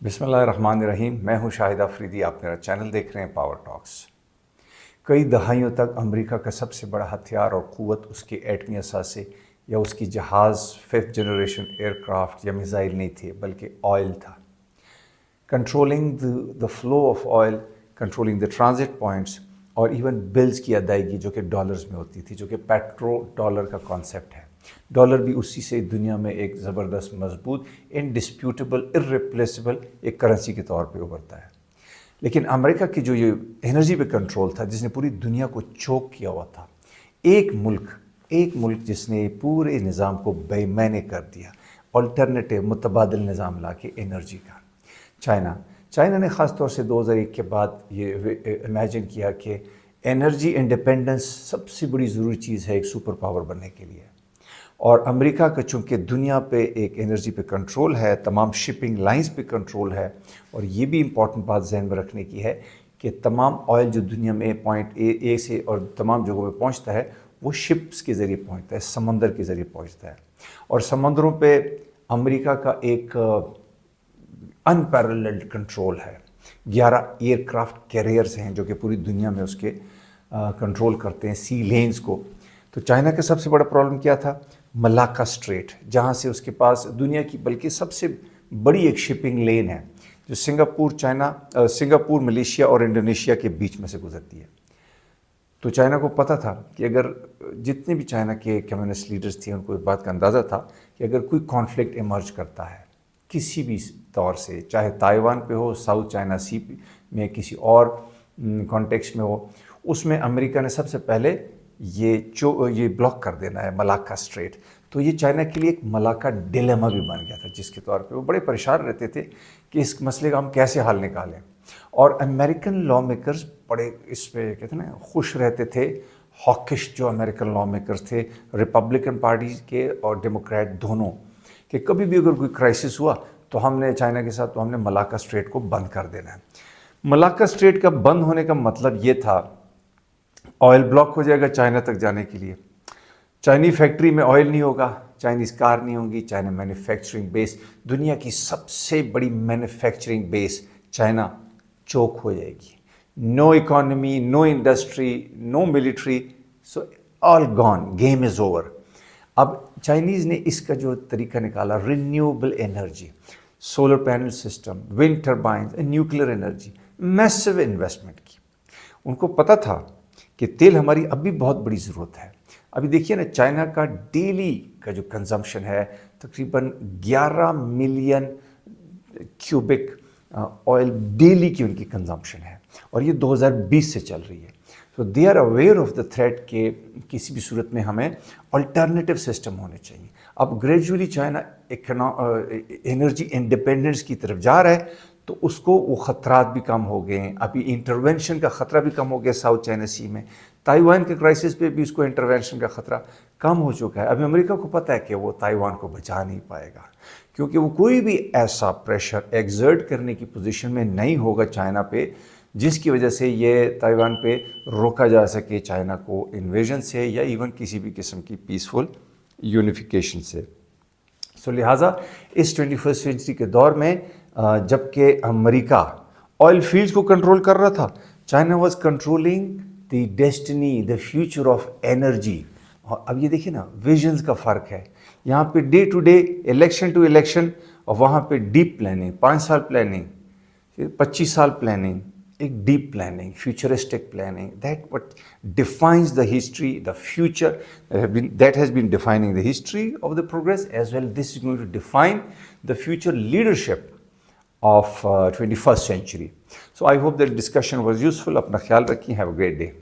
بسم اللہ الرحمن الرحیم. میں ہوں شاہد آفریدی. آپ میرا چینل دیکھ رہے ہیں پاور ٹاکس. کئی دہائیوں تک امریکہ کا سب سے بڑا ہتھیار اور قوت اس کے ایٹمی اثاثے یا اس کی جہاز 5th جنریشن ایئر کرافٹ یا میزائل نہیں تھے، بلکہ آئل تھا. Controlling the flow of oil, controlling the transit points, اور ایون بلز کی ادائیگی جو کہ ڈالرز میں ہوتی تھی، جو کہ پیٹرو ڈالر کا کانسیپٹ ہے. ڈالر بھی اسی سے دنیا میں ایک زبردست، مضبوط، انڈسپیوٹیبل، ارریپلیسبل ایک کرنسی کے طور پہ ابھرتا ہے. لیکن امریکہ کی جو یہ انرجی پہ کنٹرول تھا، جس نے پوری دنیا کو چوک کیا ہوا تھا، ایک ملک جس نے پورے نظام کو بے معنی کر دیا، آلٹرنیٹیو متبادل نظام لا کے انرجی کا، چائنا نے خاص طور سے 2001 کے بعد یہ امیجن کیا کہ انرجی انڈیپینڈنس سب سے بڑی ضروری چیز ہے ایک سپر پاور بننے کے لیے. اور امریکہ کا چونکہ دنیا پہ ایک انرجی پہ کنٹرول ہے، تمام شپنگ لائنز پہ کنٹرول ہے، اور یہ بھی امپورٹنٹ بات ذہن میں رکھنے کی ہے کہ تمام آئل جو دنیا میں پوائنٹ اے سے اور تمام جگہوں پہ پہنچتا ہے، وہ شپس کے ذریعے پہنچتا ہے، سمندر کے ذریعے پہنچتا ہے. اور سمندروں پہ امریکہ کا ایک انپیرللڈ کنٹرول ہے. 11 ایئر کرافٹ کیریئرز ہیں جو کہ پوری دنیا میں اس کے کنٹرول کرتے ہیں سی لینز کو. تو چائنا کا سب سے بڑا پرابلم کیا تھا؟ ملاکا اسٹریٹ، جہاں سے اس کے پاس دنیا کی بلکہ سب سے بڑی ایک شپنگ لین ہے، جو سنگاپور، ملیشیا اور انڈونیشیا کے بیچ میں سے گزرتی ہے. تو چائنا کو پتہ تھا کہ اگر جتنے بھی چائنا کے کمیونسٹ لیڈرز تھے، ان کو اس بات کا اندازہ تھا کہ اگر کوئی کانفلکٹ ایمرج کرتا ہے کسی بھی طور سے، چاہے تائیوان پہ ہو، ساؤتھ چائنا سی میں کسی اور کانٹیکسٹ میں ہو، اس میں امریکہ نے سب سے پہلے یہ بلاک کر دینا ہے ملاکا اسٹریٹ. تو یہ چائنا کے لیے ایک ملاکا ڈیلیما بھی بن گیا تھا، جس کے طور پہ وہ بڑے پریشان رہتے تھے کہ اس مسئلے کا ہم کیسے حل نکالیں. اور امریکن لا میکرز بڑے اس پہ کہتے ہیں نا خوش رہتے تھے. ہاکش جو امریکن لا میکرز تھے، ریپبلکن پارٹی کے اور ڈیموکریٹ دونوں، کہ کبھی بھی اگر کوئی کرائسس ہوا تو ہم نے چائنا کے ساتھ تو ہم نے ملاکا اسٹریٹ کو بند کر دینا ہے. ملاکا اسٹریٹ کا بند ہونے کا مطلب یہ تھا آئل بلاک ہو جائے گا چائنا تک جانے کے لیے، چائنی فیکٹری میں آئل نہیں ہوگا، چائنیز کار نہیں ہوگی، چائنا مینوفیکچرنگ بیس، دنیا کی سب سے بڑی مینوفیکچرنگ بیس چائنا چوک ہو جائے گی. No economy, no industry, no military, so all gone, game is over. اب چائنیز نے اس کا جو طریقہ نکالا، renewable energy, solar panel system, wind turbines, nuclear energy, massive investment کی. ان کو پتہ تھا کہ تیل ہماری اب بھی بہت بڑی ضرورت ہے. ابھی دیکھیے نا، چائنا کا ڈیلی کا جو کنزمپشن ہے تقریباً 11 ملین کیوبک آئل ڈیلی کی ان کی کنزمپشن ہے، اور یہ 2020 سے چل رہی ہے. تو they are aware of the threat کہ کسی بھی صورت میں ہمیں الٹرنیٹیو سسٹم ہونے چاہیے. اب گریجولی چائنا انرجی انڈیپینڈنس کی طرف جا رہا ہے، تو اس کو وہ خطرات بھی کم ہو گئے ہیں. ابھی انٹرونشن کا خطرہ بھی کم ہو گیا ساؤتھ چائنا سی میں. تائیوان کے کرائسس پہ بھی اس کو انٹرونشن کا خطرہ کم ہو چکا ہے. ابھی امریکہ کو پتہ ہے کہ وہ تائیوان کو بچا نہیں پائے گا، کیونکہ وہ کوئی بھی ایسا پریشر ایگزرٹ کرنے کی پوزیشن میں نہیں ہوگا چائنا پہ جس کی وجہ سے یہ تائیوان پہ روکا جا سکے چائنا کو انویژن سے یا ایون کسی بھی قسم کی پیسفل یونیفیکیشن سے. سو لہٰذا اس 21 سینچری کے دور میں جب کہ امریکہ آئل فیلڈز کو کنٹرول کر رہا تھا، China was controlling the destiny, the future of energy. اور اب یہ دیکھیں نا، ویژنز کا فرق ہے. یہاں پہ day to day, election to election, اور وہاں پہ ڈیپ پلاننگ، 5 سال پلاننگ، 25 سال پلاننگ، ایک deep planning, futuristic planning. That what defines the history, the future that has been defining the history of the progress as well. This is going to define the future leadership of 21st century. So I hope that discussion was useful. اپنا خیال رکھیں. Have a great day.